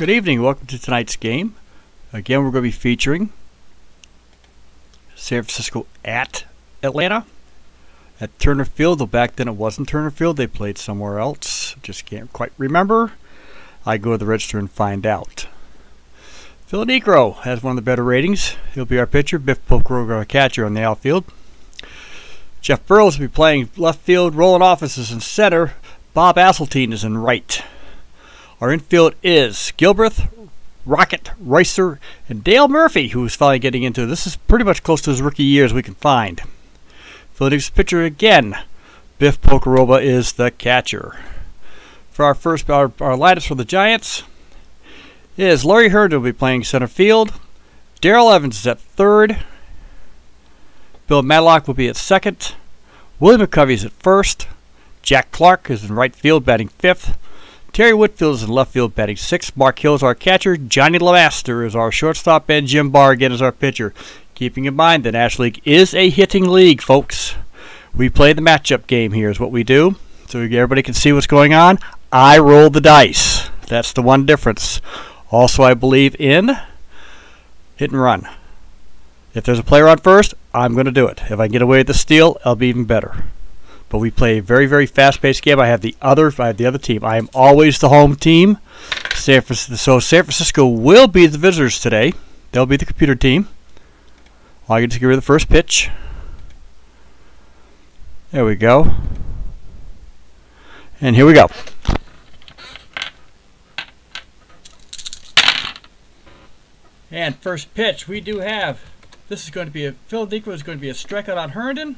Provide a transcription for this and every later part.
Good evening. Welcome to tonight's game. Again, we're going to be featuring San Francisco at Atlanta at Turner Field. Though back then it wasn't Turner Field. They played somewhere else. Just can't quite remember. I go to the register and find out. Phil Niekro has one of the better ratings. He'll be our pitcher. Biff Pocoroba, our catcher on the outfield. Jeff Burrows will be playing left field. Roland Office is in center. Bob Asseltine is in right. Our infield is Gilbreth, Rocket, Royster, and Dale Murphy, who is finally getting into this. Is pretty much close to his rookie year as we can find. Philadelphia's pitcher again. Biff Pocoroba is the catcher. For our lineups for the Giants is Larry Herndon will be playing center field. Darrell Evans is at third. Bill Madlock will be at second. Willie McCovey is at first. Jack Clark is in right field batting fifth. Terry Whitfield is in left field batting sixth. Mark Hill is our catcher. Johnny LeMaster is our shortstop. And Jim Barr again is our pitcher. Keeping in mind the National League is a hitting league, folks. We play the matchup game here is what we do. So everybody can see what's going on. I roll the dice. That's the one difference. Also, I believe in hit and run. If there's a player on first, I'm going to do it. If I can get away with the steal, I'll be even better. But we play a very, very fast-paced game. I have the other team. I am always the home team. So San Francisco will be the visitors today. They'll be the computer team. I get to get rid of the first pitch. There we go. And here we go. And first pitch, we do have. This is going to be Phil Niekro is going to be a strikeout on Herndon.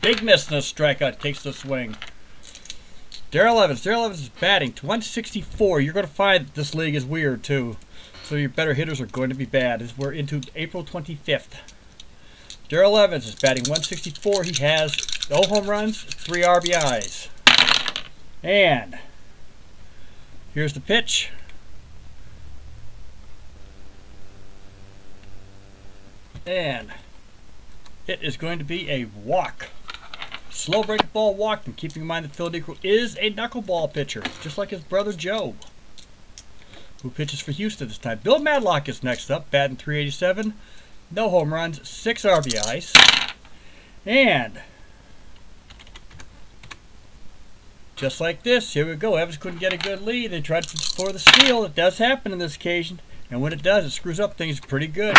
Big miss and a strikeout. Takes the swing. Darrell Evans. Darrell Evans is batting to 164. You're going to find that this league is weird too. So your better hitters are going to be bad. As we're into April 25th. Darrell Evans is batting 164. He has no home runs, 3 RBIs. And here's the pitch. And it is going to be a walk. Slow break ball walk, and keeping in mind that Phil Niekro is a knuckleball pitcher, just like his brother Joe, who pitches for Houston this time. Bill Madlock is next up, batting .387. No home runs, 6 RBIs. And just like this, here we go. Evans couldn't get a good lead. They tried for the steal. It does happen on this occasion. And when it does, it screws up things pretty good.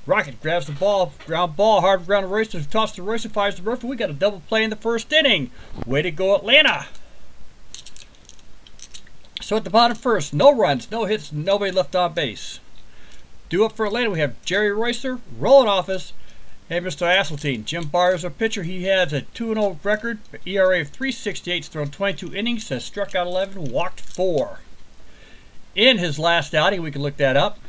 Rocket grabs the ball, ground ball, hard ground to Royster, toss to Royster, fires to Murphy. We got a double play in the first inning. Way to go, Atlanta. So at the bottom first, no runs, no hits, nobody left on base. Due up for Atlanta, we have Jerry Royster, Roland Office, and Mr. Asseltine. Jim Barr is our pitcher. He has a 2-0 record, ERA of .368, thrown 22 innings, has struck out 11, walked 4. In his last outing, we can look that up.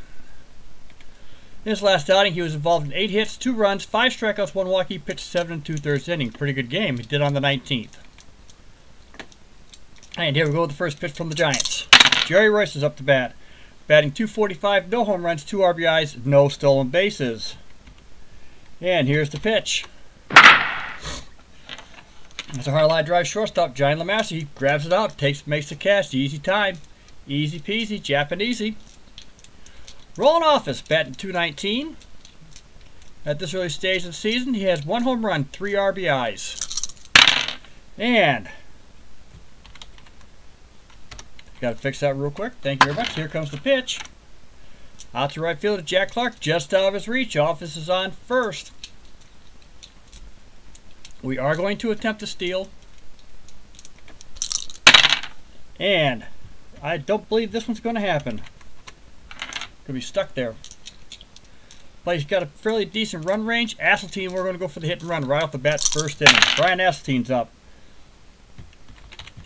In his last outing, he was involved in 8 hits, 2 runs, 5 strikeouts, 1 walk. He pitched 7 2/3 innings. Pretty good game. He did on the 19th. And here we go with the first pitch from the Giants. Jerry Royce is up to bat. Batting .245, no home runs, 2 RBIs, no stolen bases. And here's the pitch. It's a hard line drive shortstop, Johnny LeMaster. He grabs it out, makes the catch. Easy time. Easy peasy, Japanesey. Roland Office, batting .219. At this early stage of the season, he has 1 home run, 3 RBIs. And got to fix that real quick. Thank you very much. Here comes the pitch. Out to right fielder Jack Clark, just out of his reach. Office is on first. We are going to attempt a steal. And I don't believe this one's going to happen. Going to be stuck there. But he's got a fairly decent run range. Asseltine, we're going to go for the hit and run right off the bat first inning. Brian Asseltine's up.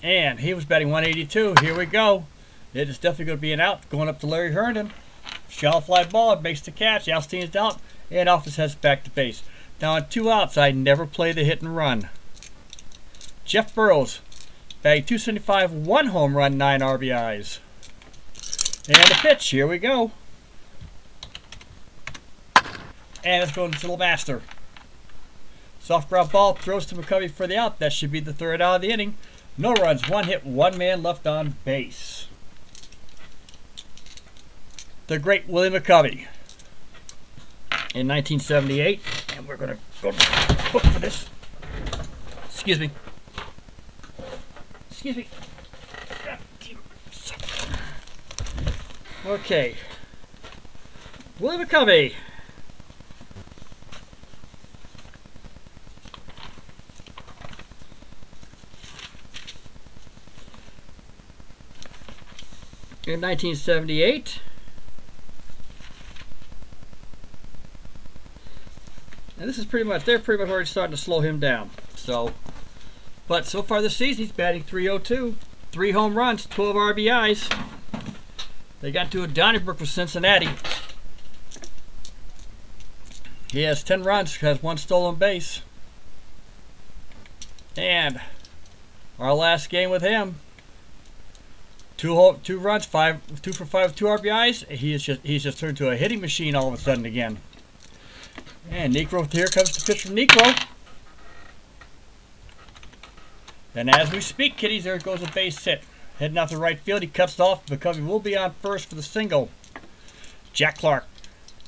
And he was batting .182. Here we go. It is definitely going to be an out. Going up to Larry Herndon. Shallow fly ball. Makes the catch. Asseltine's out. And Office heads back to base. Now on 2 outs, I never play the hit and run. Jeff Burrows. Batting .275. 1 home run. 9 RBIs. And the pitch. Here we go. And it's going to LeMaster. Soft ground ball, throws to McCovey for the out. That should be the 3rd out of the inning. No runs, 1 hit, 1 man left on base. the great Willie McCovey in 1978. And we're going to go to the book for this. Excuse me. Excuse me. Okay. Willie McCovey. In 1978. And this is pretty much, they're pretty much already starting to slow him down. So, but so far this season, he's batting .302. 3 home runs, 12 RBIs. They got to a Donnybrook with Cincinnati. He has 10 runs, has 1 stolen base. And our last game with him, 2 runs, 2 for 5 with 2 RBIs. He's just turned to a hitting machine all of a sudden again. And Niekro, here comes the pitch from Niekro. And as we speak, kiddies, there goes a base hit. Heading out to right field, he cuts it off because he will be on first for the single. Jack Clark.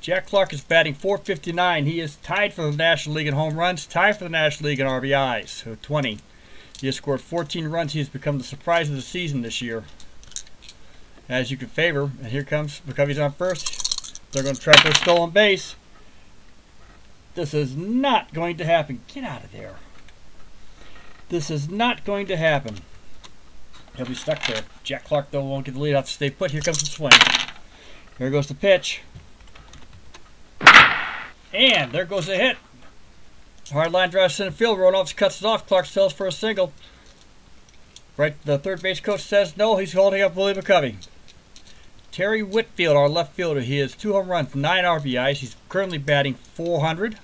Jack Clark is batting .459. He is tied for the National League in home runs, tied for the National League in RBIs, so 20. He has scored 14 runs. He has become the surprise of the season this year, as you could favor. And here comes, because he's on first, they're going to try for a stolen base. This is not going to happen. Get out of there. This is not going to happen. He'll be stuck there. Jack Clark, though, won't get the lead off to stay put. Here comes the swing. Here goes the pitch. And there goes the hit. Hard line drive center field. Roanoff cuts it off. Clark sells for a single. Right, the third base coach says no. He's holding up Willie McCovey. Terry Whitfield, our left fielder. He has 2 home runs, 9 RBIs. He's currently batting .400.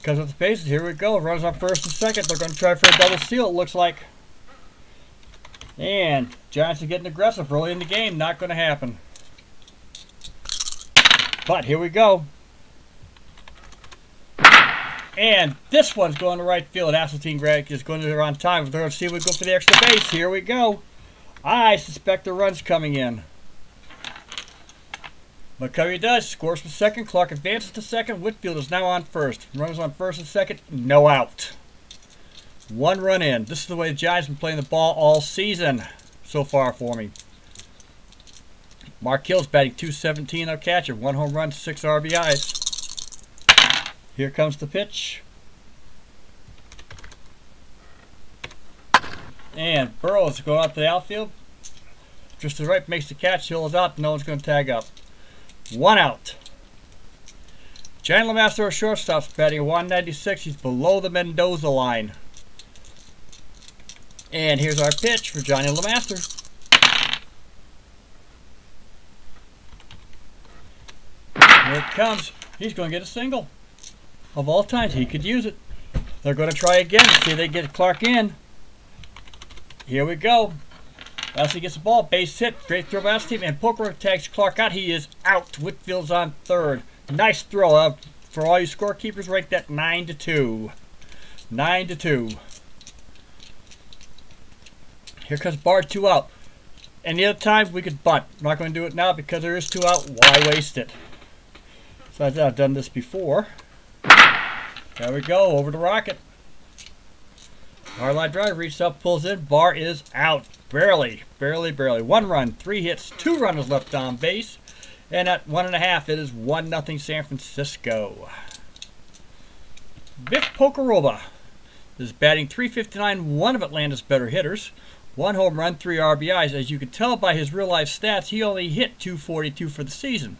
Comes up the bases. Here we go. Runners on first and second. They're going to try for a double steal, it looks like. And Giants are getting aggressive early in the game. Not going to happen. But here we go. And this one's going to right field. Hasseltine Greg is going to there on time. They're going to see if we go for the extra base. Here we go. I suspect the run's coming in. McCovey does. Scores for second. Clark advances to second. Whitfield is now on first. Runners on first and second. No out. 1 run in. This is the way the Giants have been playing the ball all season so far for me. Mark Hill's batting .217, our catcher. 1 home run, 6 RBIs. Here comes the pitch. And Burrows going out to the outfield. Just to the right, makes the catch. Hill is out. No one's going to tag up. 1 out. Johnny LeMaster, our shortstop's batting .196. He's below the Mendoza line. And here's our pitch for Johnny LeMaster. Here it comes. He's going to get a single. Of all times, he could use it. They're going to try again to see if they get Clark in. Here we go. Wesley gets the ball. Base hit. Great throw by team. And Poker tags Clark out. He is out. Whitfield's on third. Nice throw. For all you scorekeepers, rank that 9-2. 9-2. Here comes Bard, 2 out. Any other time we could bunt. I'm not going to do it now because there is 2 out. Why waste it? So I've done this before. There we go. Over to Rocket. Hard line drive. Reaches up, pulls in. Bar is out. Barely. 1 run, 3 hits, 2 runners left on base. And at 1.5, it is 1-0 San Francisco. Vic Pokeroba is batting .359, one of Atlanta's better hitters. 1 home run, 3 RBIs. As you can tell by his real-life stats, he only hit .242 for the season.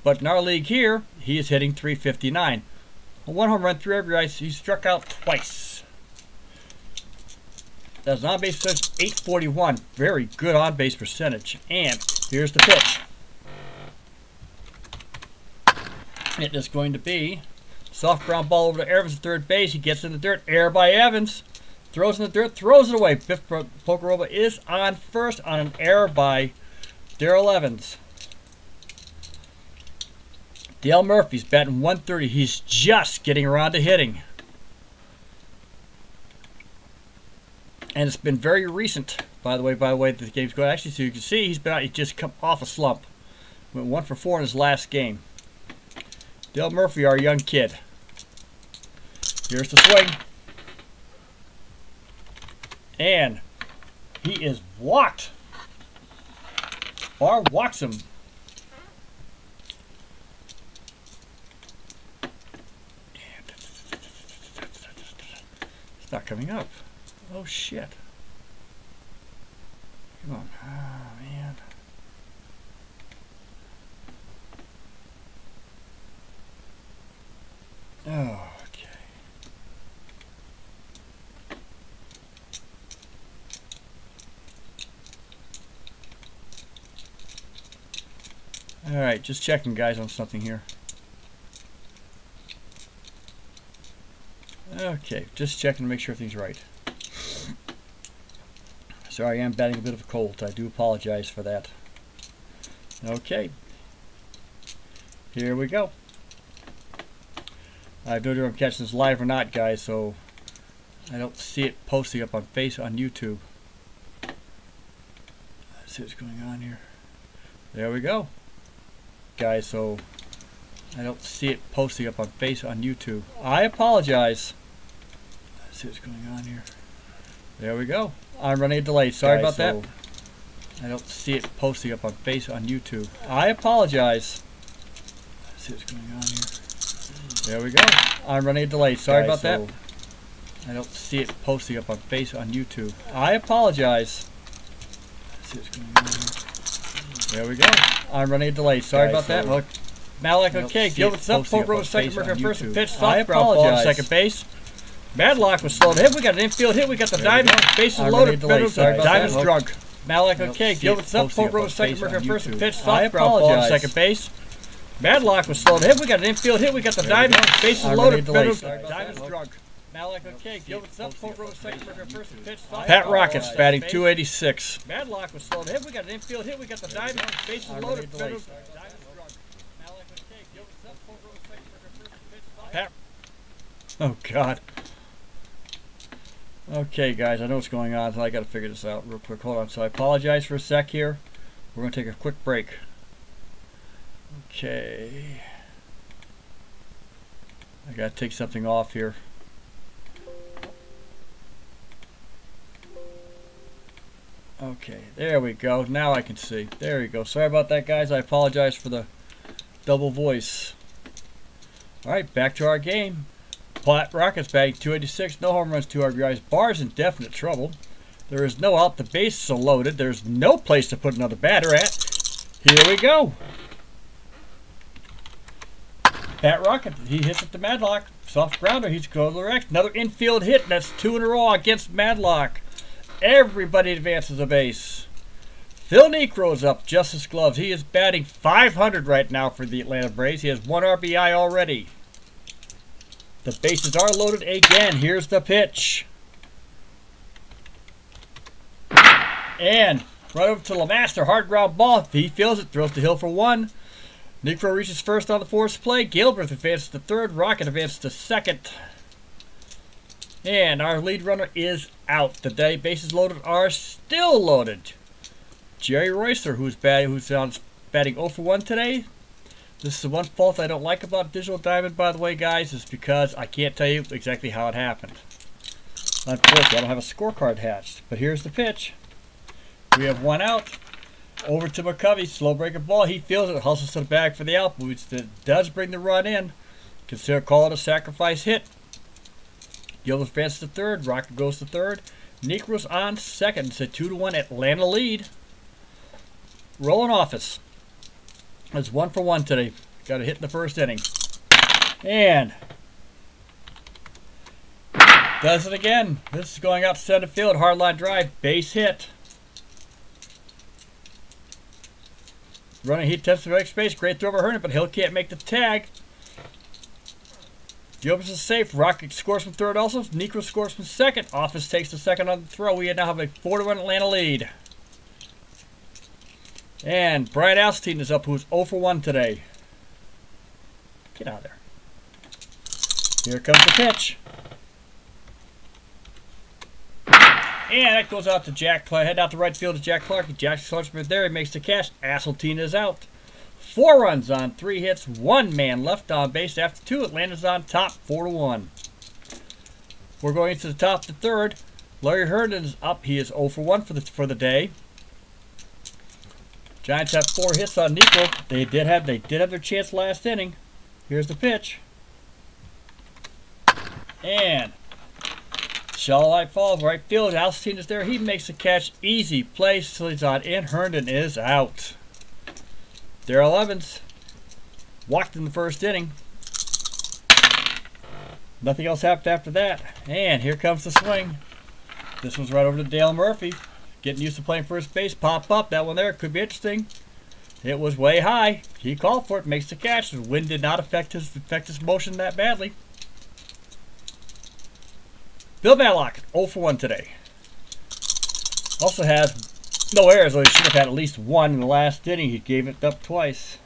But in our league here, he is hitting .359. 1 home run, 3 RBIs. He struck out twice. That's an on-base percentage, .841. Very good on-base percentage. And here's the pitch. It is going to be soft ground ball over to Evans at third base. He gets in the dirt. Error by Evans. Throws in the dirt. Throws it away. Biff Pokeroba is on first on an error by Darrell Evans. Dale Murphy's batting .130. He's just getting around to hitting. And it's been very recent, by the way, that the game's going. Actually, so you can see he's just come off a slump. Went 1 for 4 in his last game. Dale Murphy, our young kid. Here's the swing. And he is walked. Barr walks him. It's not coming up. Oh, shit. Come on. Oh, man. Oh, okay. All right, just checking, guys, on something here. Okay, just checking to make sure everything's right. Sorry, I am batting a bit of a cold. I do apologize for that. Okay. Here we go. I have no idea if I'm catching this live or not, guys, so I don't see it posting up on YouTube. Let's see what's going on here. There we go. Guys, so I don't see it posting up on YouTube. I apologize. Let's see what's going on here. There we go. I'm running a delay. Sorry about that. I don't see it posting up on YouTube. I apologize. Let's see what's going on here. There we go. I'm running a delay. Sorry about that. I don't see it posting up on YouTube. I apologize. Let's see what's going on here. There we go. I'm running a delay. Sorry about that. Look, Malik, okay. Gilbert's up. Full row second. Mercury first and pitch. I apologize. Second base. Madlock was slow to hit. We got an infield hit. We got the diving. Bases loaded. Diamond's drunk. Malik, okay. Gilbert's up. Full row second. Mercury first and pitch. I apologize. Second base. Madlock was slow to hit. We got an infield hit. We got the diving. Bases loaded. Diamond's drunk. Malik, okay. Gilbert's up. Full row second. Mercury first and pitch. Pat Rockets batting 286. Madlock was slow to hit. We got an infield hit. We got the diving. Bases loaded. Pat. Oh God. Okay, guys, I know what's going on, so I got to figure this out real quick. Hold on. So I apologize for a sec here. We're going to take a quick break. Okay. I got to take something off here. Okay, there we go. Now I can see. There you go. Sorry about that, guys. I apologize for the double voice. All right, back to our game. Pat Rockets batting 286, no home runs, 2 RBIs. Barr's in definite trouble. There is no out. The bases are loaded. There's no place to put another batter at. Here we go. Pat Rocket, he hits it to Madlock. Soft grounder, he's going to the Rex. Another infield hit, and that's 2 in a row against Madlock. Everybody advances a base. Phil Niekro's up, Justice Gloves. He is batting 500 right now for the Atlanta Braves. He has 1 RBI already. The bases are loaded again. Here's the pitch. And right over to LeMaster. Hard ground ball. He feels it. Throws to Hill for 1. Niekro reaches first on the forced play. Gilbert advances to third. Rocket advances to second. And our lead runner is out. The bases loaded are still loaded. Jerry Royster, who's batting 0 for 1 today. This is the one fault I don't like about Digital Diamond, by the way, guys, is because I can't tell you exactly how it happened. Unfortunately, I don't have a scorecard hatched. But here's the pitch. We have 1 out. Over to McCovey, slow breaking ball. He feels it, hustles to the bag for the out, which does bring the run in. Call it a sacrifice hit. Gilbert advances to third. Rocket goes to third. Niekro's on second. It's a 2-1 Atlanta lead. Rolling Office. It's 1 for 1 today. Got a hit in the first inning. And does it again. This is going out to center field. Hard line drive. Base hit. Running heat test to the extra space. Great throw by Hernan, but Hill can't make the tag. Gilbert is safe. Rocket scores from third also. Niekro scores from second. Office takes the second on the throw. We now have a 4-1 Atlanta lead. And Brian Alstein is up, who's 0 for 1 today. Get out of there. Here comes the pitch. And that goes out to Jack Clark. Head out to right field to Jack Clark. Jack Clark's there. He makes the catch. Asseltine is out. 4 runs on 3 hits. 1 man left on base after 2. Atlanta's on top 4-1. We're going to the top of the third. Larry Herndon is up. He is 0 for 1 for the day. Giants have 4 hits on Nico. They did have their chance last inning. Here's the pitch. And shallow light falls right field. Alstein is there. He makes the catch. Easy play. So he's on in. Herndon is out. Darrell Evans walked in the first inning. Nothing else happened after that. And here comes the swing. This one's right over to Dale Murphy. Getting used to playing first base. Pop up. That one there could be interesting. It was way high. He called for it. Makes the catch. The wind did not affect his motion that badly. Bill Matlock, 0 for 1 today. Also has no errors, though he should have had at least 1 in the last inning. He gave it up twice.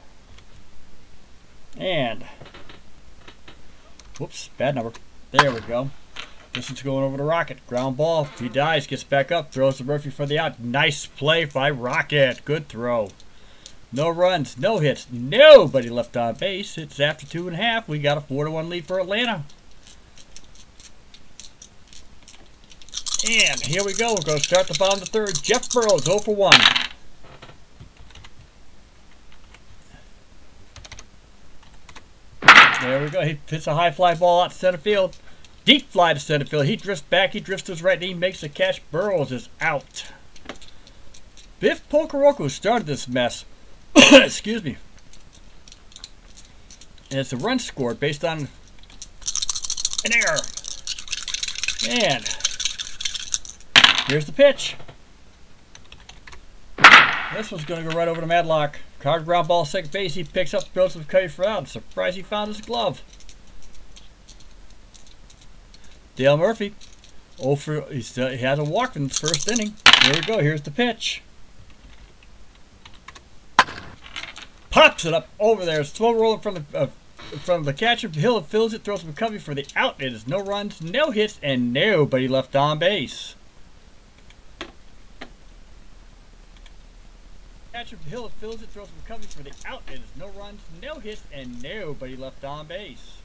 And, whoops, bad number. There we go. This one's going over to Rocket. Ground ball. He dies, gets back up, throws to Murphy for the out. Nice play by Rocket. Good throw. No runs, no hits, nobody left on base. It's after 2.5. We got a 4-1 lead for Atlanta. And here we go. We're going to start the bottom of the third. Jeff Burrows, 0 for 1. There we go. He hits a high fly ball out to center field. Deep fly to center field. He drifts back. He drifts to his right knee. Makes the catch. Burrows is out. Biff Pocoroco started this mess. Excuse me. And it's a run scored based on an error. And here's the pitch. This one's going to go right over to Matlock. Card ground ball, second base. He picks up, throws to Cody for out. Surprised he found his glove. Dale Murphy. He has a walk in the first inning. Here we go. Here's the pitch. Pops it up over there. Slow rolling from the catcher. Hill fills it, throws to McCovey for the out. It is no runs, no hits, and nobody left on base. Catcher Hill fills it, throws to McCovey for the out. It is no runs, no hits, and nobody left on base.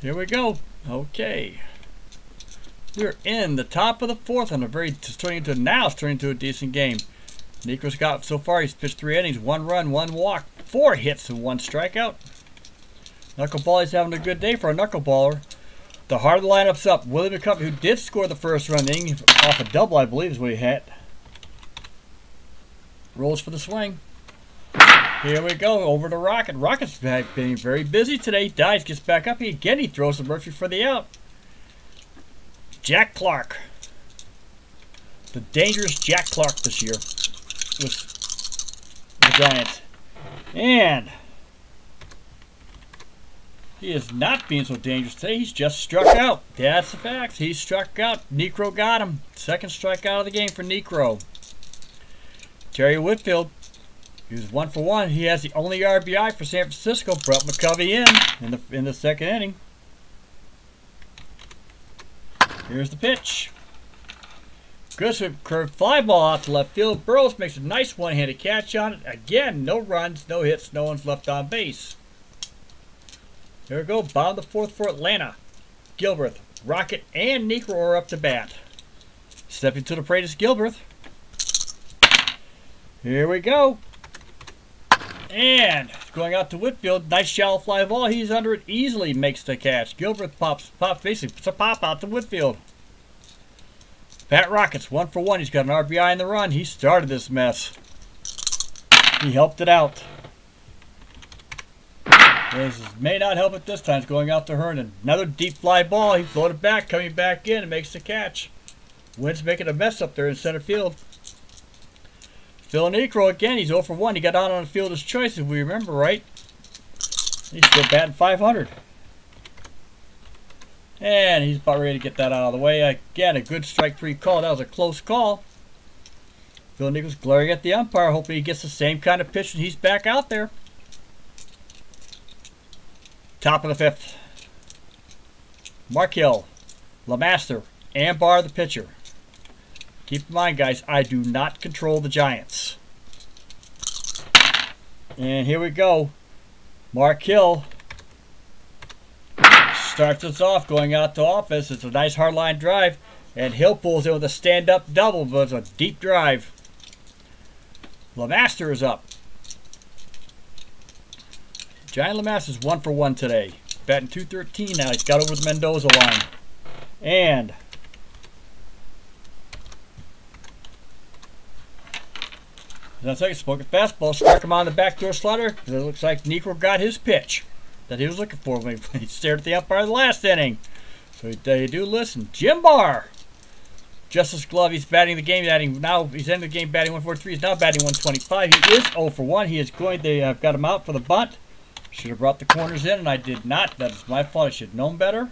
Here we go. Okay. We're in the top of the fourth on it's turning into a decent game. Nico's got, so far he's pitched 3 innings, 1 run, 1 walk, 4 hits, and 1 strikeout. Knuckleballer's having a good day for a knuckleballer. The heart of the lineup's up. Willie McCovey, who did score the first run inning off a double, I believe is what he hit. Rolls for the swing. Here we go, over to Rocket. Rocket's been very busy today. He dies, gets back up. He throws to Murphy for the out. Jack Clark. The dangerous Jack Clark this year with the Giants. And he is not being so dangerous today. He's just struck out. That's the facts. He struck out. Necro got him. Second strikeout of the game for Necro. Terry Whitfield. He was 1 for 1. He has the only RBI for San Francisco. Brought McCovey in the second inning. Here's the pitch. Good curved fly ball out to left field. Burrows makes a nice one-handed catch on it. Again, no runs, no hits, no one's left on base. Here we go. Bottom of the fourth for Atlanta. Gilbert, Rocket, and Necro are up to bat. Stepping to the plate is Gilbert. Here we go. And going out to Whitfield, nice shallow fly ball. He's under it easily, makes the catch. Gilbert pops basically puts a pop out to Whitfield. Pat Rocket's 1 for 1. He's got an RBI in the run. He started this mess. He helped it out. This may not help it this time. It's going out to Herndon. Another deep fly ball. He floated back, coming back in, and makes the catch. Wind's making a mess up there in center field. Phil Necro again, he's 0 for 1. He got out on the fielder's choice, if we remember right. He's still batting .500. And he's about ready to get that out of the way. Again, a good strike 3 call. That was a close call. Phil Necro's glaring at the umpire, hoping he gets the same kind of pitch when he's back out there. Top of the 5th. Mark Hill, LeMaster, and Barr the pitcher. Keep in mind, guys, I do not control the Giants. And here we go. Mark Hill starts us off going out to office. It's a nice hard line drive. And Hill pulls in with a stand-up double, but it's a deep drive. LeMaster is up. Giant LeMaster is 1 for 1 today. Batting .213 now. He's got over the Mendoza line. And that's like smoking fastball. Struck him on the backdoor slider. It looks like Niekro got his pitch that he was looking for when he stared at the umpire the last inning. So they do listen. Jim Barr. Justice Glove, he's batting the game. He's ending the game batting 143. He's now batting 125. He is 0 for 1. He is going. They have got him out for the bunt. Should have brought the corners in, and I did not. That is my fault. I should have known better.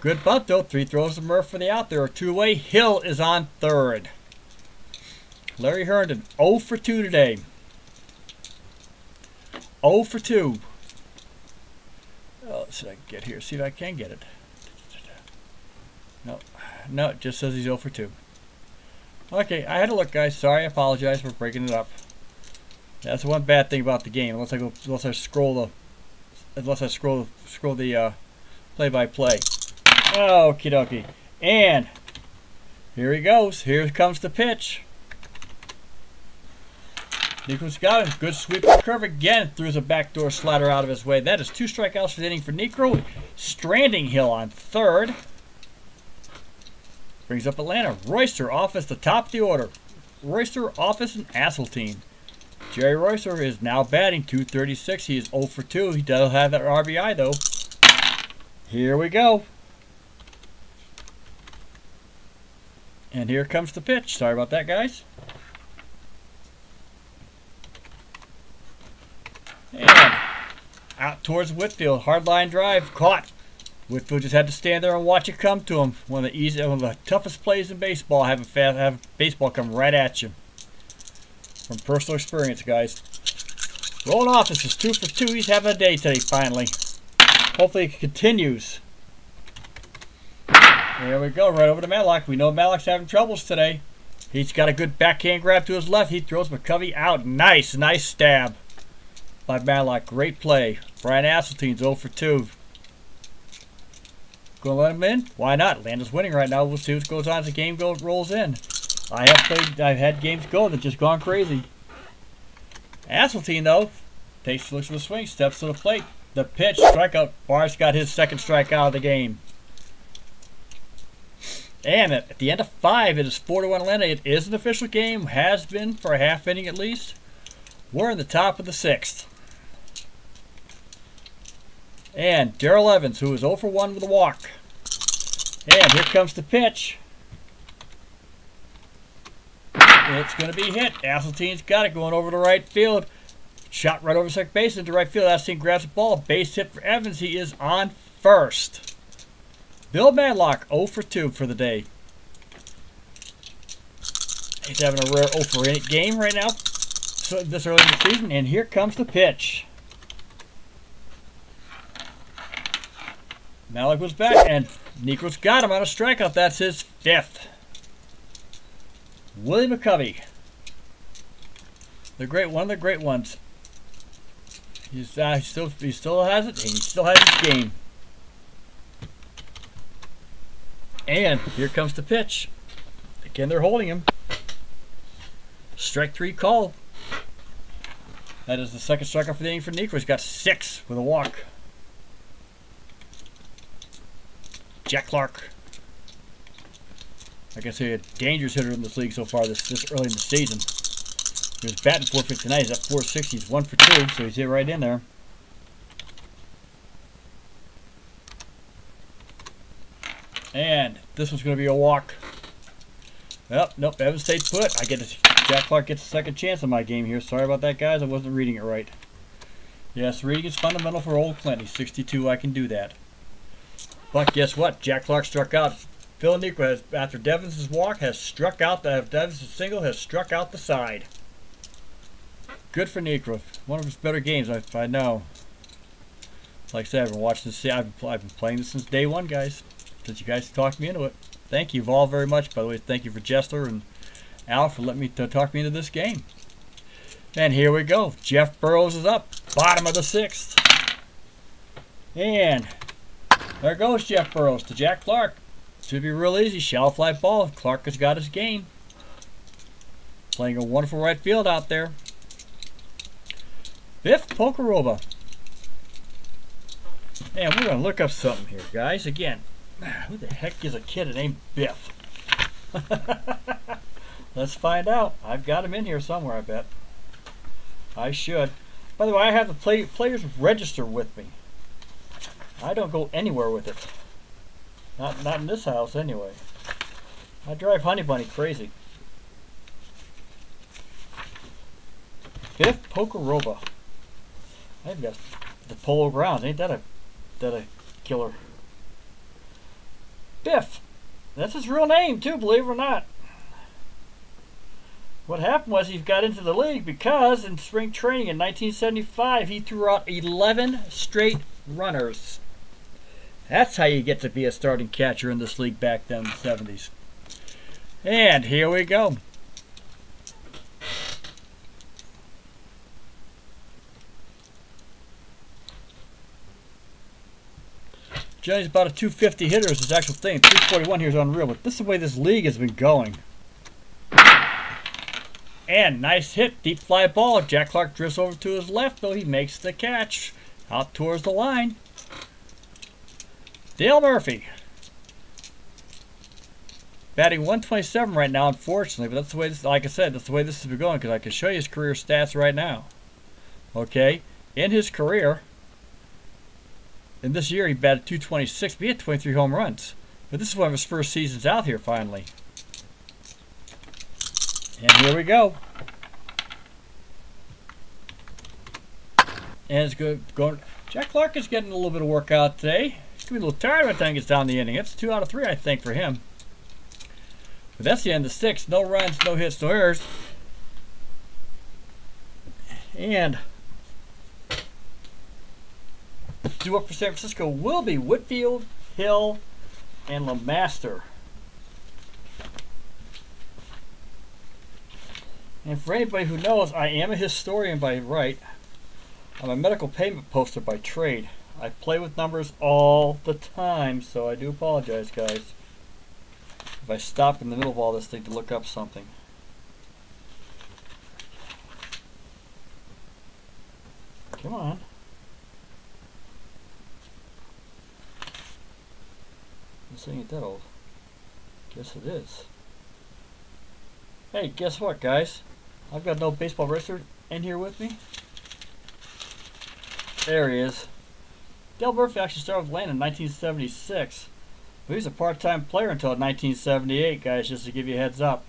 Good bunt, though. 3 throws to Murph for the out. There are 2 away. Hill is on third. Larry Herndon, 0 for 2 today. 0 for 2. Oh, let's see if I can get here. See if I can get it. No, it just says he's 0 for 2. Okay, I had to look, guys. Sorry, I apologize for breaking it up. That's one bad thing about the game. Unless I scroll the play-by-play. Okie dokie. And here he goes. Here comes the pitch. Niekro's got him. Good sweep of the curve again. Throws a backdoor slider out of his way. That is 2 strikeouts for the inning for Niekro. Stranding Hill on third. Brings up Atlanta. Royster off as the top of the order. Royster, Office, and Asseltine. Jerry Royster is now batting .236. He is 0 for 2. He does have that RBI, though. Here we go. And here comes the pitch. Sorry about that, guys. And out towards Whitfield. Hard line drive. Caught. Whitfield just had to stand there and watch it come to him. One of the toughest plays in baseball. Have baseball come right at you. From personal experience, guys. Rolling Office is 2 for 2. He's having a day today, finally. Hopefully it continues. There we go, right over to Matlock. We know Matlock's having troubles today. He's got a good backhand grab to his left. He throws McCovey out. Nice stab by Matlock. Great play. Brian Asseltine's 0 for 2. Gonna let him in? Why not? Atlanta's winning right now. We'll see what goes on as the game rolls in. I've had games go that just gone crazy. Asseltine, though, looks at the swing, steps to the plate. The pitch, strikeout. Barr's got his second strikeout of the game. And at the end of 5, it is 4-1 Atlanta. It is an official game. Has been for a half inning at least. We're in the top of the 6th. And Darrell Evans, who is 0 for 1 with a walk. And here comes the pitch. It's going to be hit. Asseltine's got it going over to right field. Shot right over second base into right field. Asseltine grabs the ball. Base hit for Evans. He is on first. Bill Madlock, 0 for 2 for the day. He's having a rare 0 for 8 game right now, so this early in the season. And here comes the pitch. Madlock was back, and Niekro's got him on a strikeout. That's his 5th. Willie McCovey, one of the great ones. He still has it, and he still has his game. And here comes the pitch. Again, they're holding him. Strike 3 call. That is the second strikeout for the inning for Niekro. He's got 6 with a walk. Jack Clark. Like I say, a dangerous hitter in this league so far this early in the season. He was batting .459. He's at .460. He's 1 for 2, so he's hit right in there. And this one's going to be a walk. Well, nope, Evans stays put. Jack Clark gets a second chance on my game here. Sorry about that, guys. I wasn't reading it right. Yes, reading is fundamental for old Clint. He's 62. I can do that. But guess what? Jack Clark struck out. Phil Niekro, after Devins' walk, has struck out. Devins' single has struck out the side. Good for Niekro. One of his better games, I know. Like I said, I've been watching this. I've been playing this since day one, guys. Since you guys talked me into it. Thank you all very much. By the way, thank you for Jessler and Al for letting me talk me into this game. And here we go. Jeff Burroughs is up. Bottom of the 6th. And there goes Jeff Burroughs to Jack Clark. Should be real easy. Shallow fly ball. Clark has got his game. Playing a wonderful right field out there. Biff Pocoroba. And we're going to look up something here, guys. Again, who the heck is a kid named Biff? Let's find out. I've got him in here somewhere, I bet. I should. By the way, I have the players register with me. I don't go anywhere with it. Not in this house, anyway. I drive Honey Bunny crazy. Biff Pocoroba. I've got the Polo Grounds. Ain't that a killer? Biff. That's his real name, too, believe it or not. What happened was he got into the league because in spring training in 1975, he threw out 11 straight runners. That's how you get to be a starting catcher in this league back then in the 70s. And here we go. Johnny's about a 250 hitter is his actual thing. 341 here is unreal, but this is the way this league has been going. And nice hit, deep fly ball. Jack Clark drifts over to his left, though he makes the catch out towards the line. Dale Murphy. Batting 127 right now, unfortunately, but that's the way this, like I said, that's the way this has been going because I can show you his career stats right now. Okay, in his career, in this year he batted 226, but he had 23 home runs. But this is one of his first seasons out here finally. And here we go. And it's good going. Jack Clark is getting a little bit of work out today. He's going to be a little tired by the time he gets down the inning. It's 2 out of 3, I think, for him. But that's the end of 6. No runs, no hits, no errors. And due up for San Francisco will be Whitfield, Hill, and LeMaster. And for anybody who knows, I am a historian by right. I'm a medical payment poster by trade. I play with numbers all the time, so I do apologize, guys, if I stop in the middle of all this thing to look up something. Come on. This ain't that old. Guess it is. Hey, guess what, guys? I've got no baseball register in here with me. There he is. Dale Murphy actually started with Atlanta in 1976. But he was a part-time player until 1978, guys, just to give you a heads up.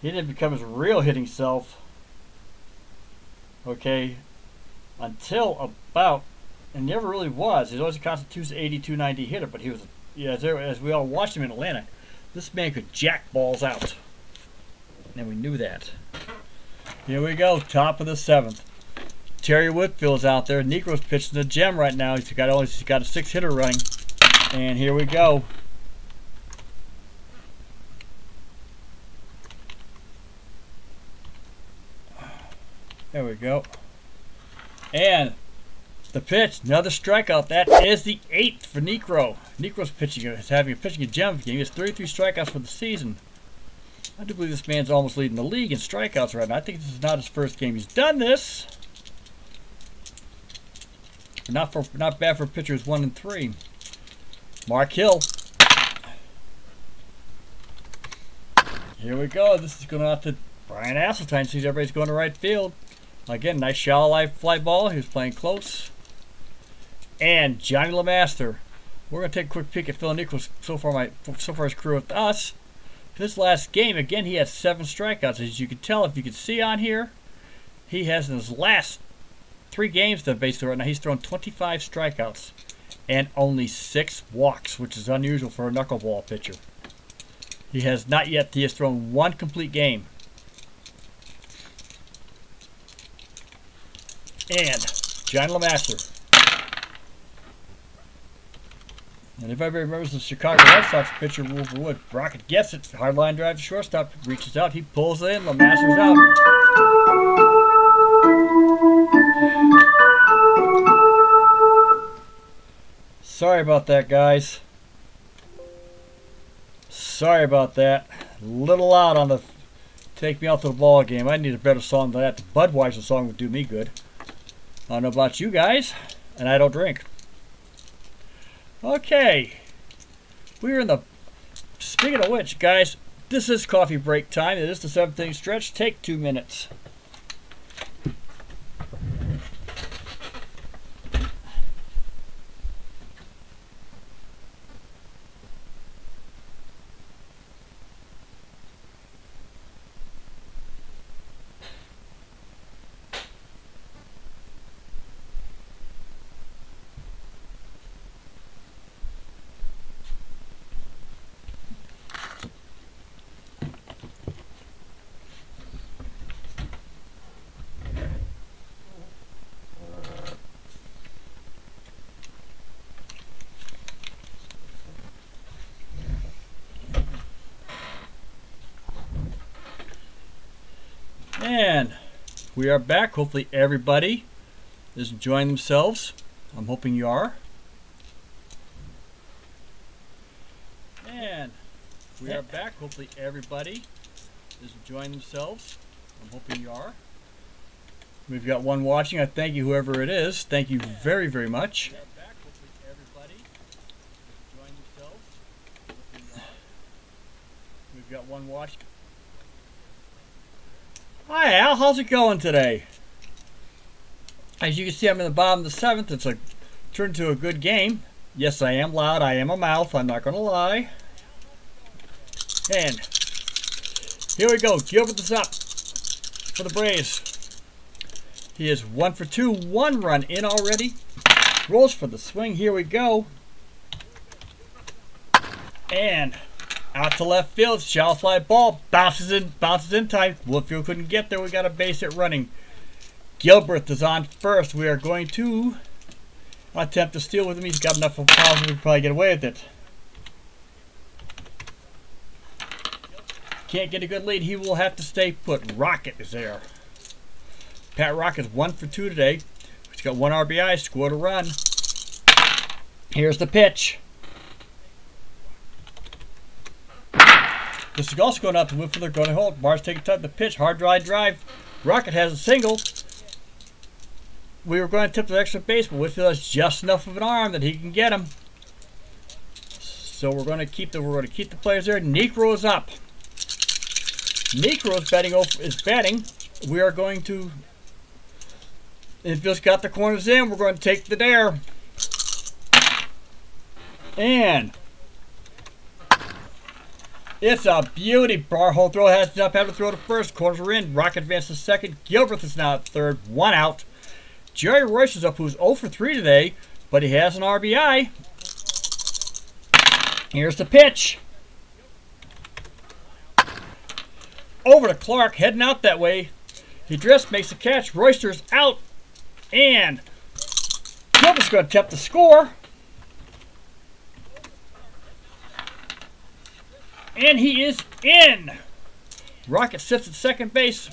He didn't become his real hitting self, okay, until about, and never really was. He was always a constant 280-290 hitter, but he was, yeah, as we all watched him in Atlanta, this man could jack balls out. And we knew that. Here we go, top of the 7th. Terry Whitfield's out there. Negro's pitching the gem right now. He's got a 6-hitter running. And here we go. There we go. And the pitch, another strikeout. That is the 8th for Negro. Negro's pitching is having a pitching gem game. He has 33 strikeouts for the season. I do believe this man's almost leading the league in strikeouts right now. I think this is not his first game he's done this. Not bad for pitchers 1 and 3. Mark Hill. Here we go. This is going out to Brian Asseltine. Sees everybody's going to right field. Again, nice shallow fly ball. He was playing close. And Johnny LeMaster. We're going to take a quick peek at Phil Nichols so far his career with us. This last game, again, he had 7 strikeouts. As you can tell, if you can see on here, he has in his last 3 games that basically right now, he's thrown 25 strikeouts and only 6 walks, which is unusual for a knuckleball pitcher. He has thrown 1 complete game. And John LeMaster. And if everybody remembers the Chicago Red Sox pitcher, Wilbur Wood, Rocket gets it. Hard line drive to shortstop. Reaches out. He pulls in. LeMaster's out. Sorry about that, guys. Sorry about that. A little loud on the Take Me Out to the Ball game. I need a better song than that. The Budweiser song would do me good. I don't know about you guys, and I don't drink. Okay. We're in the... Speaking of which, guys, this is coffee break time. It is the 7th inning stretch. Take 2 minutes. And we are back. Hopefully everybody is enjoying themselves. I'm hoping you are. And we are back. Hopefully everybody is enjoying themselves. I'm hoping you are. We've got one watching. I thank you, whoever it is. Thank you very, very much. We are back. Hopefully everybody is enjoying themselves. I'm hoping you are. We've got one watching. Hi Al, how's it going today? As you can see, I'm in the bottom of the 7th. It's turned to a good game. Yes, I am loud. I am a mouth. I'm not going to lie. And here we go. Gilbert is up for the Braves. He is 1 for 2. 1 run in already. Rolls for the swing. Here we go. And out to left field, shallow fly ball, bounces in time. Woodfield couldn't get there. We got a base hit running. Gilbert is on first. We are going to attempt to steal with him. He's got enough of power, we can probably get away with it. Can't get a good lead. He will have to stay put. Rocket is there. Pat Rocket is 1 for 2 today. He's got 1 RBI, scored a run. Here's the pitch. This is also going out to Whitfield. They're going to hold. Barnes taking time. The pitch. Hard drive. Rocket has a single. We were going to tip the extra base, but Whitfield has just enough of an arm that he can get him. So we're going to keep the players there. Necro is up. Necro is batting. We are going to. Infield's got the corners in. We're going to take the dare. And it's a beauty. Barhole throw has up, have to throw to first. Corners are in. Rocket advances to second. Gilbert is now at third. 1 out. Jerry Royce is up, who's 0 for 3 today, but he has an RBI. Here's the pitch. Over to Clark, heading out that way. He drifts, makes a catch. Royster's out. And Gilbert's going to attempt to score. And he is in. Rocket sits at second base.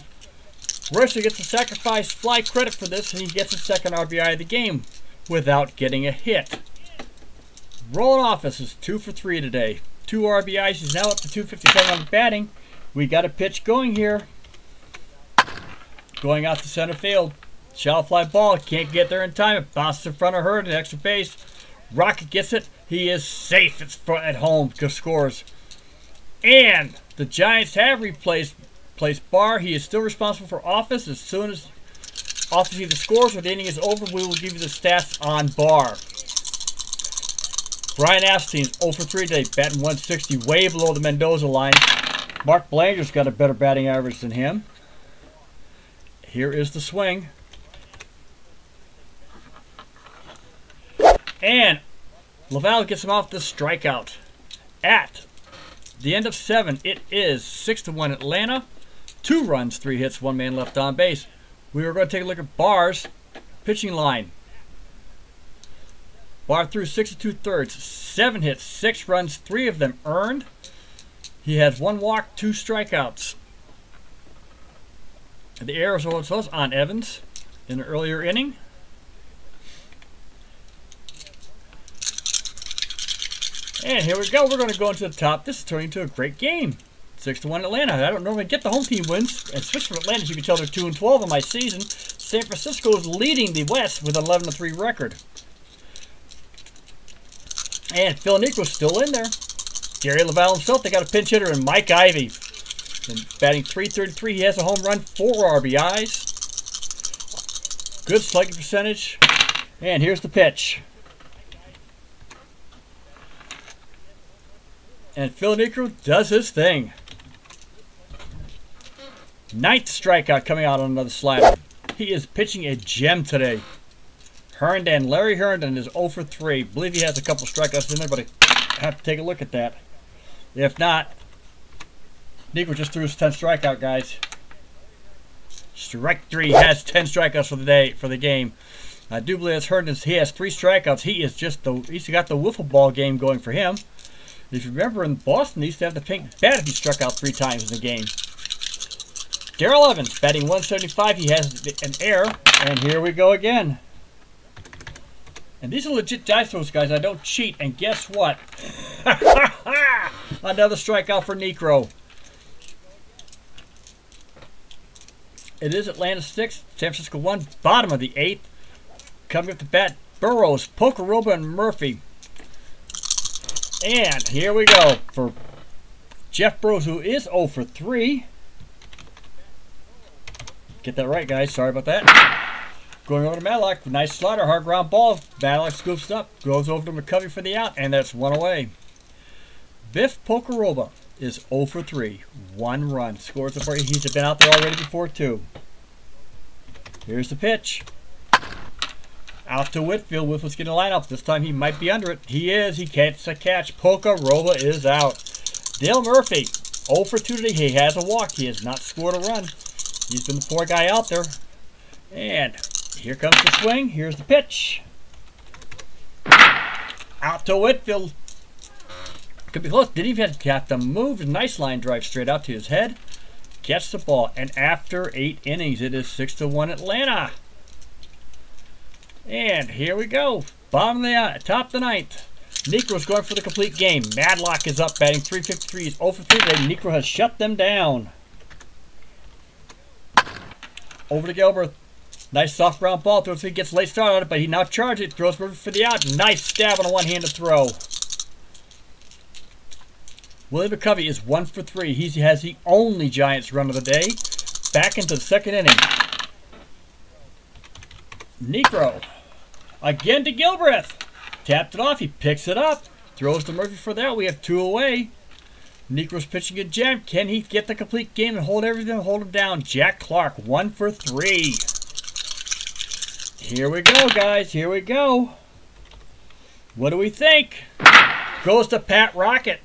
Royster gets a sacrifice fly credit for this, and he gets his second RBI of the game without getting a hit. Roland Office is 2 for 3 today. 2 RBIs. He's now up to 257 on the batting. We got a pitch going here. Going out to center field. Shallow fly ball. Can't get there in time. It bounces in front of Hurd at extra base. Rocket gets it. He is safe at home. Just scores. And the Giants have replaced Barr. He is still responsible for Office. As soon as Office either scores or the inning is over, we will give you the stats on Barr. Brian Asteen's 0 for 3 today, batting 160, way below the Mendoza line. Mark Belanger's got a better batting average than him. Here is the swing. And Laval gets him off the strikeout. At the end of 7, it is 6-1 Atlanta. 2 runs, 3 hits, 1 man left on base. We are going to take a look at Barr's pitching line. Bar through 6 2/3, 7 hits, 6 runs, 3 of them earned. He has 1 walk, 2 strikeouts. The error was on Evans in an earlier inning. And here we go. We're going to go into the top. This is turning into a great game. 6-1 Atlanta. I don't normally get the home team wins. And switch from Atlanta, as you can tell, they're 2-12 on my season. San Francisco is leading the West with an 11-3 record. And Phil Niekro's still in there. Gary LaValle himself, they got a pinch hitter in Mike Ivy. And batting .333, he has a home run, 4 RBIs. Good slugging percentage. And here's the pitch. And Phil Niekro does his thing. 9th strikeout coming out on another slider. He is pitching a gem today. Herndon, Larry Herndon is 0 for 3. I believe he has a couple strikeouts in there, but I have to take a look at that. If not, Niekro just threw his 10th strikeout, guys. Strike 3 has 10 strikeouts for the game. I do believe it's Herndon. He has 3 strikeouts. He's got the wiffle ball game going for him. If you remember, in Boston, they used to have the pink bat if he struck out 3 times in the game. Darrell Evans, batting .175. He has an error, and here we go again. And these are legit dice throws, guys. I don't cheat, and guess what? Another strikeout for Niekro. It is Atlanta 6, San Francisco 1, bottom of the 8th. Coming up to bat, Burrows, Pocoroba, and Murphy. And here we go for Jeff Burrows, who is 0 for 3. Get that right, guys. Sorry about that. Going over to Madlock. Nice slider. Hard ground ball. Madlock scoops up. Goes over to McCovey for the out. And that's 1 away. Biff Pocoroba is 0 for 3. 1 run. Scores the party. He's been out there already before, too. Here's the pitch. Out to Whitfield. Whitfield's getting a lineup. This time he might be under it. He is. He gets a catch. Pocoroba is out. Dale Murphy, 0 for 2 today. He has a walk. He has not scored a run. He's been the poor guy out there. And here comes the swing. Here's the pitch. Out to Whitfield. Could be close. Didn't even have to move. Nice line drive straight out to his head. Gets the ball. And after 8 innings, it is 6-1 Atlanta. And here we go. Bottom of the top of the 9th. Niekro's going for the complete game. Madlock is up, batting .353. He's 0 for 3 today. Niekro has shut them down. Over to Gilbert. Nice soft ground ball. Throws it, gets late start on it, but he now charges it. Throws for the out. Nice stab on a one-handed throw. Willie McCovey is 1 for 3. He has the only Giants run of the day. Back into the 2nd inning. Niekro. Again to Gilbreth. Tapped it off. He picks it up. Throws to Murphy for that. We have 2 away. Niekro's pitching a gem. Can he get the complete game and hold everything? Hold him down. Jack Clark, 1 for 3. Here we go, guys. Here we go. What do we think? Goes to Pat Rocket.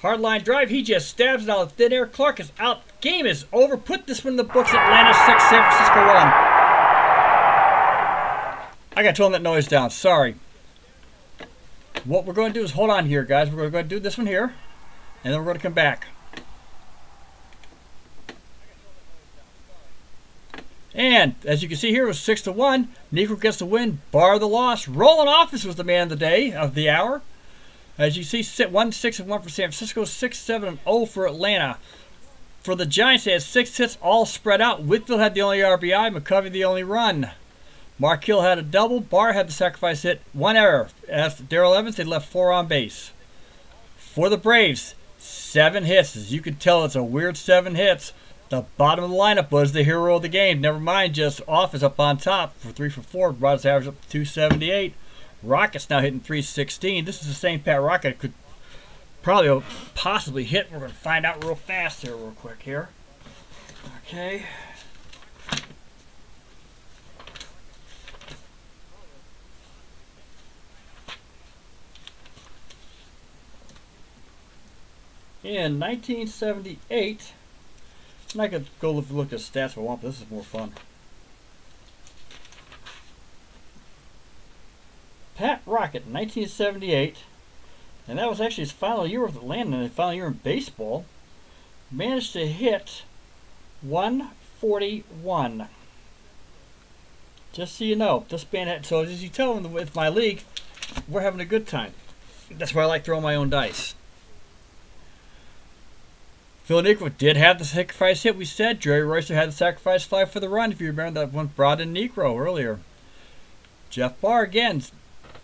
Hardline drive. He just stabs it out of thin air. Clark is out. Game is over. Put this one in the books. Atlanta 6, San Francisco 1. I got to tone that noise down. Sorry. What we're going to do is hold on here, guys. We're going to do this one here, and then we're going to come back. And as you can see here, it was 6-1. Niekro gets the win, bar the loss. Roland Office was the man of the day, of the hour. As you see, 1-6-1 for San Francisco, 6-7-0 for Atlanta. For the Giants, they had 6 hits, all spread out. Whitfield had the only RBI, McCovey the only run. Mark Hill had a double. Barr had the sacrifice hit. 1 error. As Darrell Evans, they left 4 on base. For the Braves, 7 hits. As you can tell, it's a weird 7 hits. The bottom of the lineup was the hero of the game. Never mind, just Office up on top for 3 for 4. Brought his average up to 278. Rocket's now hitting 316. This is the same Pat Rocket could probably possibly hit. We're going to find out real fast here, real quick here. Okay. In 1978, and I could go look at stats if I want, but this is more fun. Pat Rocket, 1978, and that was actually his final year with Atlanta, and his final year in baseball. Managed to hit 141. Just so you know, this band had, so as you tell with my league, we're having a good time. That's why I like throwing my own dice. Phil Niekro did have the sacrifice hit, we said. Jerry Royster had the sacrifice fly for the run, if you remember that one, brought in Niekro earlier. Jeff Barr, again,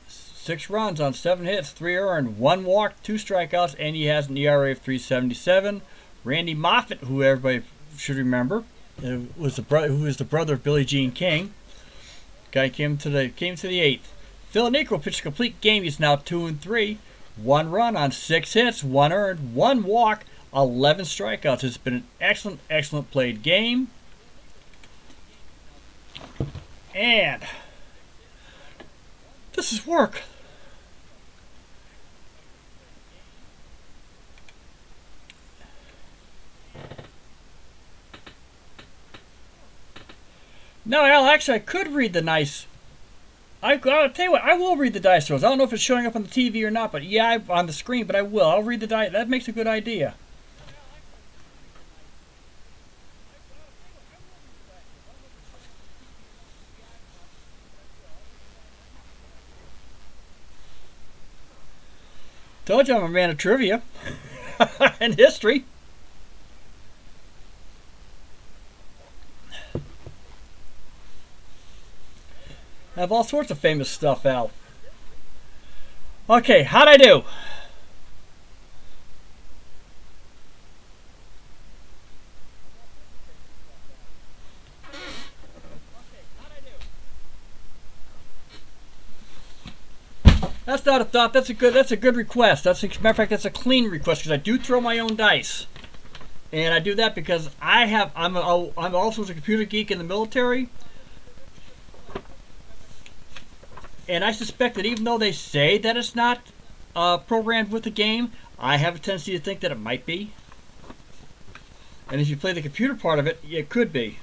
6 runs on 7 hits, 3 earned, 1 walk, 2 strikeouts, and he has an ERA of 3.77. Randy Moffett, who everybody should remember, who is the brother of Billie Jean King. Guy came to the 8th. Phil Niekro pitched a complete game. He's now 2-3. 1 run on 6 hits, 1 earned, 1 walk, 11 strikeouts. It's been an excellent, excellent played game. And this is work. No, Al, actually, I could read the nice. I'll tell you what, I will read the dice rolls. I don't know if it's showing up on the TV or not, but yeah, on the screen, but I will. I'll read the dice. That makes a good idea. Told you I'm a man of trivia and history. I have all sorts of famous stuff, Al. Okay, how'd I do? That's not a thought. That's a good request. Matter of fact, that's a clean request because I do throw my own dice, and I do that because I'm also a computer geek in the military. And I suspect that even though they say that it's not programmed with the game, I have a tendency to think that it might be. And if you play the computer part of it, it could be.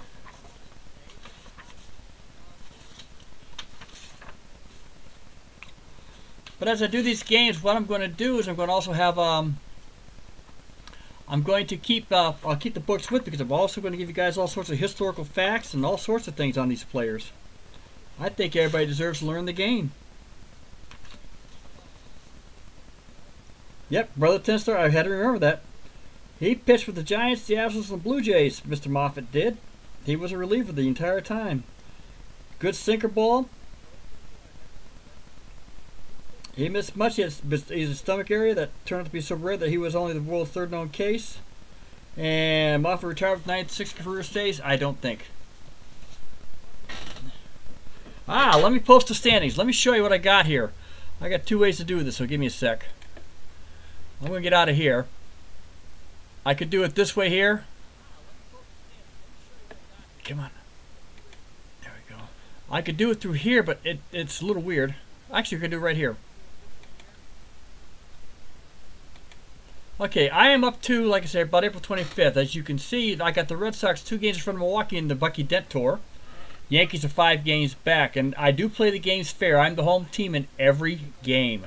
But as I do these games, what I'm going to do is I'm going to also have I'm going to keep I'll keep the books with me because I'm also going to give you guys all sorts of historical facts and all sorts of things on these players. I think everybody deserves to learn the game. Yep, Brother Tinsler, I had to remember that. He pitched with the Giants, the Astros, and the Blue Jays, Mr. Moffett did. He was a reliever the entire time. Good sinker ball. He missed much. He's a stomach area that turned out to be so rare that he was only the world's 3rd known case. And Moffett retired with 96 career saves? I don't think. Let me post the standings. Let me show you what I got here. I got 2 ways to do this, so give me a sec. I'm going to get out of here. I could do it this way here. Come on. There we go. I could do it through here, but it's a little weird. Actually, I could do it right here. Okay, I am up to, like I said, about April 25th. As you can see, I got the Red Sox 2 games in front of Milwaukee in the Bucky Dent Tour. Yankees are 5 games back, and I do play the games fair. I'm the home team in every game.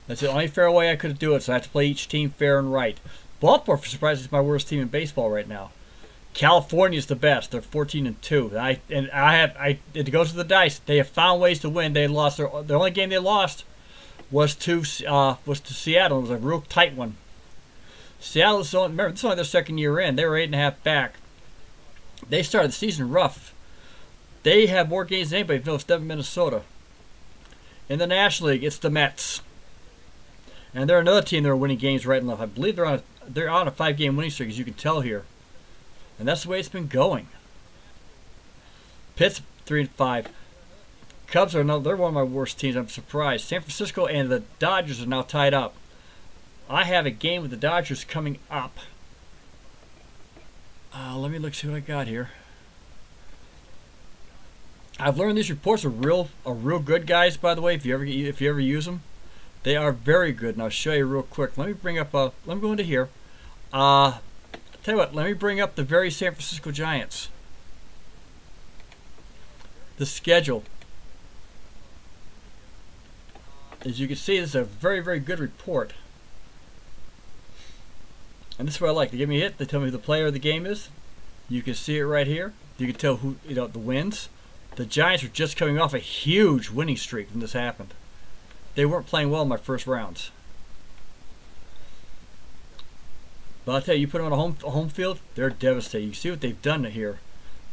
That's the only fair way I could do it, so I have to play each team fair and right. Baltimore, for surprise, is my worst team in baseball right now. California is the best. They're 14-2. It goes to the dice. They have found ways to win. They lost the only game they lost was to Seattle. It was a real tight one. Seattle is only, remember, this is only their 2nd year in. They were 8.5 back. They started the season rough. They have more games than anybody than Minnesota. In the National League, it's the Mets. And they're another team that are winning games right and left. I believe they're on a 5-game winning streak, as you can tell here. And that's the way it's been going. Pitt's 3-5. Cubs are they're one of my worst teams. I'm surprised. San Francisco and the Dodgers are now tied up. I have a game with the Dodgers coming up. Let me see what I got here. I've learned these reports are real good, guys. By the way, if you ever use them, they are very good. And I'll show you real quick. Let me bring up let me go into here. I'll tell you what. Let me bring up the very San Francisco Giants. The schedule. As you can see, this is a very, very good report. And this is what I like. They give me a hit. They tell me who the player of the game is. You can see it right here. You can tell who, the wins. The Giants were just coming off a huge winning streak when this happened. They weren't playing well in my first rounds. But I'll tell you, you put them on a home field, they're devastating. You see what they've done here.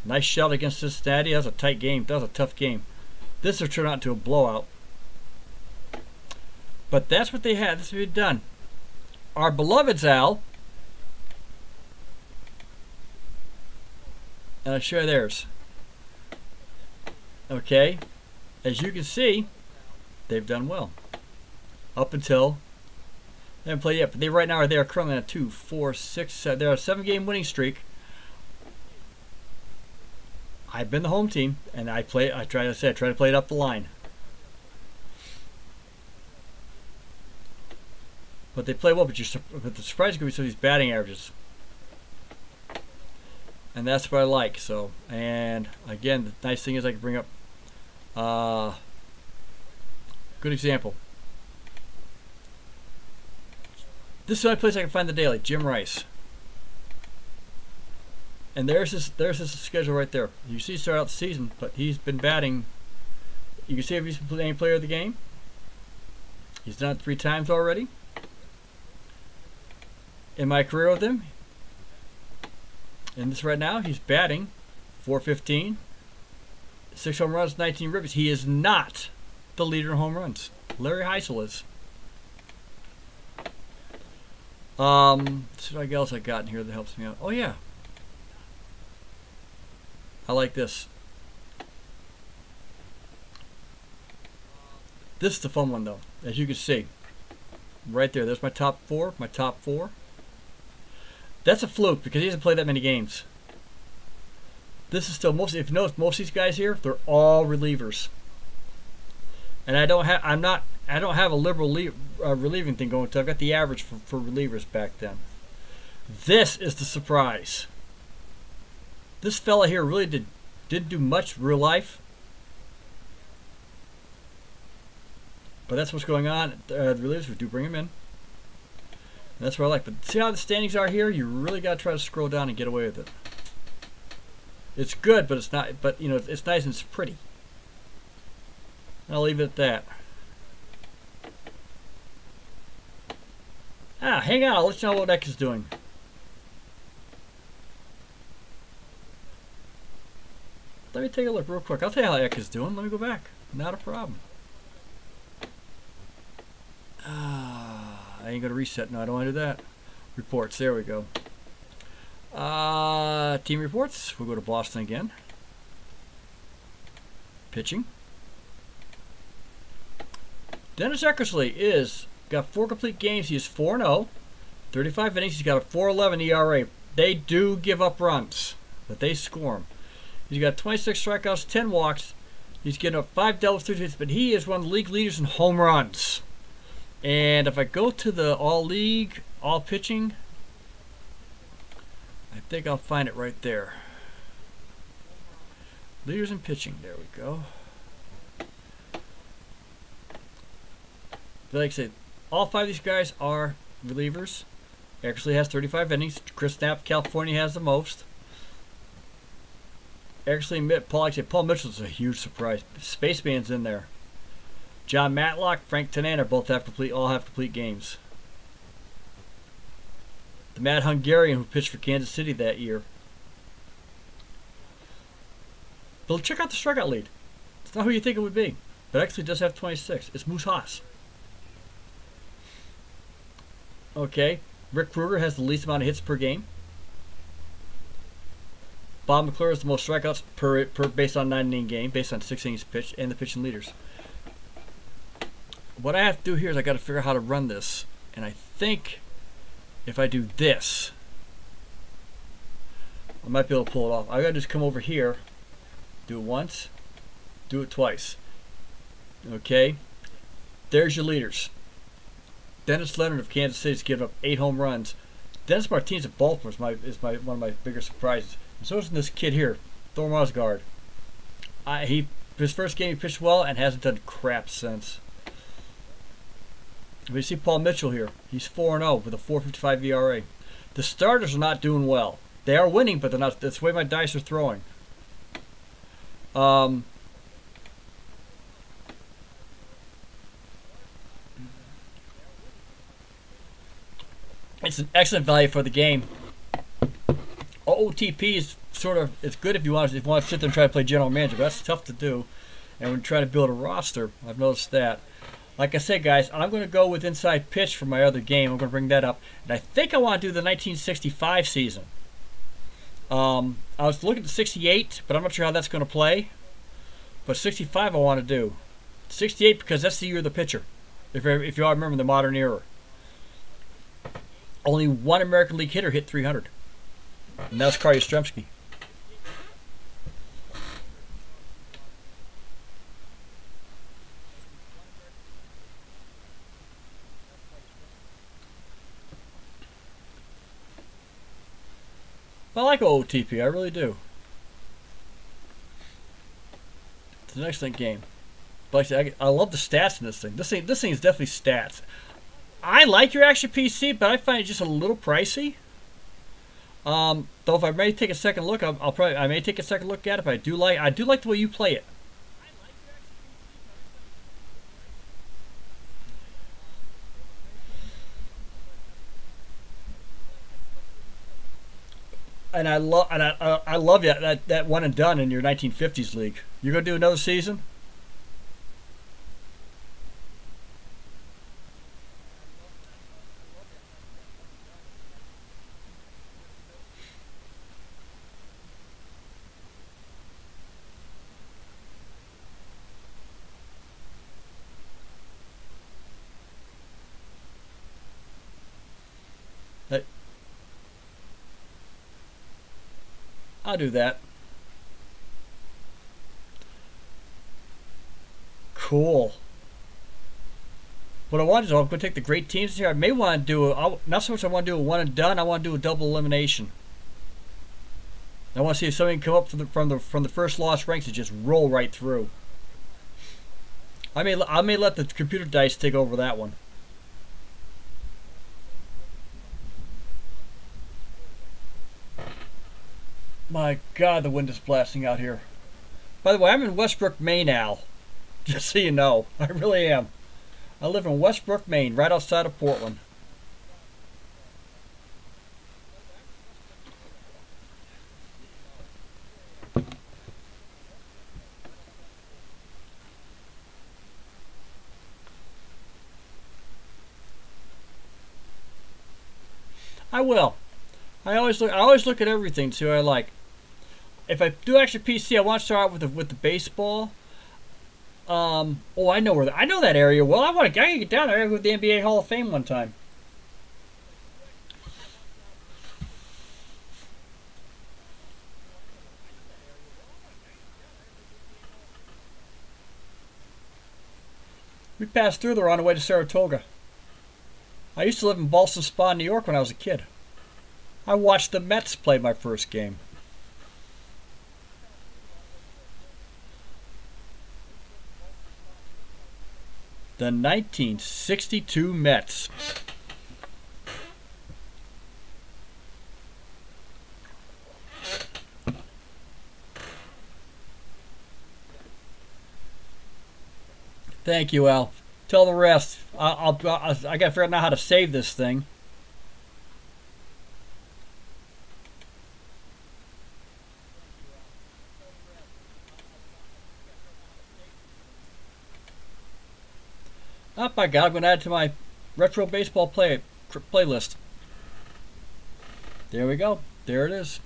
Nice shot against Cincinnati. That was a tight game. That was a tough game. This will turn out into a blowout. But that's what they had. That's what they've done. Our beloved Al. And I'll show you theirs. Okay. As you can see, they've done well. Up until they haven't played yet, but they right now are currently on a 2, 4, 6, 7. They're on a 7-game winning streak. I've been the home team, and I try to play it up the line. But they play well, but the surprise is going to be some of these batting averages. And that's what I like. So, and again, the nice thing is I can bring up good example. This is the only place I can find the daily. Jim Rice. And there's his schedule right there. You see, start out the season, but he's been batting. You can see if he's been any player of the game. He's done it 3 times already. In my career with him, and this right now, he's batting .415, 6 home runs, 19 ribbies. He is not the leader in home runs. Larry Heisel is. What else I got in here that helps me out? Oh yeah. I like this. This is the fun one though, as you can see. Right there, there's my top 4, That's a fluke because he hasn't played that many games. This is still if you notice, most of these guys here, they're all relievers. And I don't have a liberal relieving thing going, so I've got the average for relievers back then. This is the surprise. This fella here really didn't do much real life. But that's what's going on. The relievers, we do bring him in. And that's what I like. But see how the standings are here? You really got to try to scroll down and get away with it. It's good, but it's not. But you know, it's nice and it's pretty. I'll leave it at that. Hang on. I'll let you know what Eck is doing. Let me take a look real quick. I'll tell you how Eck is doing. Let me go back. Not a problem. I ain't going to reset. No, I don't want to do that. Reports. There we go. Team reports. We'll go to Boston again. Pitching. Dennis Eckersley got 4 complete games. He is 4-0. 35 innings. He's got a 4.11 ERA. They do give up runs, but they score them. He's got 26 strikeouts, 10 walks. He's getting up 5 doubles, 3 hits, but he is one of the league leaders in home runs. And if I go to the all-league, all-pitching, I think I'll find it right there. Leaders in pitching. There we go. But like I said, all 5 of these guys are relievers. Eckersley has 35 innings. Chris Knapp, California, has the most. Eckersley, Paul Mitchell's a huge surprise. Spaceman's in there. John Matlock, Frank Tanana all have complete games. The Mad Hungarian who pitched for Kansas City that year. But check out the strikeout lead. It's not who you think it would be, but actually does have 26. It's Moose Haas. Okay, Rick Kruger has the least amount of hits per game. Bob McClure is the most strikeouts per based on 9-inning game, based on 6 innings pitched, and the pitching leaders. What I have to do here is I got to figure out how to run this, and I think if I do this, I might be able to pull it off. I got to just come over here, do it once, do it twice. Okay, there's your leaders. Dennis Leonard of Kansas City has given up 8 home runs. Dennis Martinez of Baltimore is one of my bigger surprises. And so is this kid here, Thor Mosgard. His first game he pitched well and hasn't done crap since. We see Paul Mitchell here. He's 4-0 with a 4.55 ERA. The starters are not doing well. They are winning, but they're not. That's the way my dice are throwing. It's an excellent value for the game. OOTP is sort of, it's good if you want to sit there and try to play general manager, but that's tough to do. And when you try to build a roster, I've noticed that. Like I said, guys, I'm going to go with Inside Pitch for my other game. I'm going to bring that up. And I think I want to do the 1965 season. I was looking at 68, but I'm not sure how that's going to play. But 65 I want to do. 68 because that's the year of the pitcher. If you all remember the modern era. Only one American League hitter hit 300. And that was Carl Yastrzemski. I like OOTP, I really do. It's an excellent game. But I love the stats in this thing. This thing is definitely stats. I like your Action PC, but I find it just a little pricey. Though if I may take a second look, I may take a second look at it. But I do like the way you play it. And I love that one and done in your 1950s league. You gonna do another season? I'll do that. Cool. What I want is I'm going to take the great teams here. I may want to do not so much I want to do a one and done. I want to do a double elimination. I want to see if somebody can come up from the first lost ranks and just roll right through. I may let the computer dice take over that one. My God, the wind is blasting out here. By the way, I'm in Westbrook, Maine now. Just so you know. I really am. I live in Westbrook, Maine, right outside of Portland. I will. I always look at everything to see what I like. If I do Action PC, I want to start out with the baseball. Oh, I know that area well. I want to get down there. I go to the NBA Hall of Fame one time. We passed through there on the way to Saratoga. I used to live in Ballston Spa, New York when I was a kid. I watched the Mets play my first game. The 1962 Mets. Thank you, Al. Tell the rest. I gotta figure out now how to save this thing. Oh my God, I'm going to add it to my retro baseball playlist. There we go. There it is.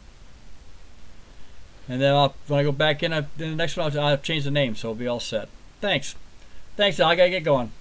And then when I go back in the next one, I'll change the name, so it'll be all set. Thanks. Thanks, Al. I got to get going.